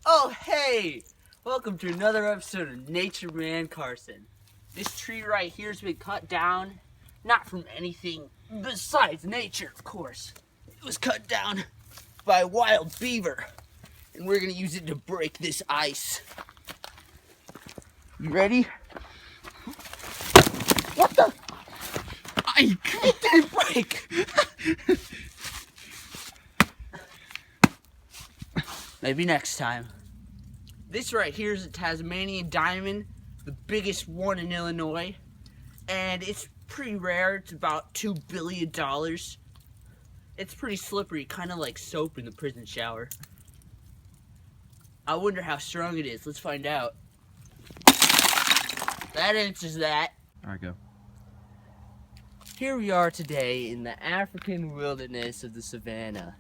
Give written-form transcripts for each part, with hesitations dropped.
Oh, hey! Welcome to another episode of Nature Man Carson. This tree right here has been cut down, not from anything besides nature, of course. It was cut down by a wild beaver, and we're gonna use it to break this ice. You ready? What the? It didn't break! Maybe next time. This right here is a Tasmanian diamond, the biggest one in Illinois, and it's pretty rare. It's about $2 billion. It's pretty slippery, kind of like soap in the prison shower. I wonder how strong it is. Let's find out. That answers that. All right, go. Here we are today in the African wilderness of the savannah.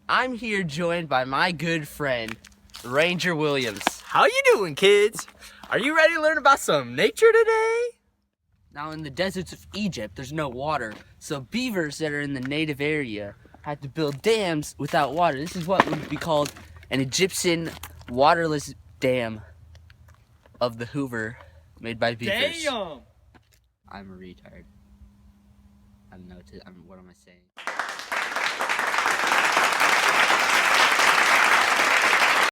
I'm here joined by my good friend, Ranger Williams. How you doing, kids? Are you ready to learn about some nature today? Now, in the deserts of Egypt, there's no water, so beavers that are in the native area had to build dams without water. This is what would be called an Egyptian waterless dam of the Hoover, made by beavers. Damn! I'm a retard. I don't know what am I saying?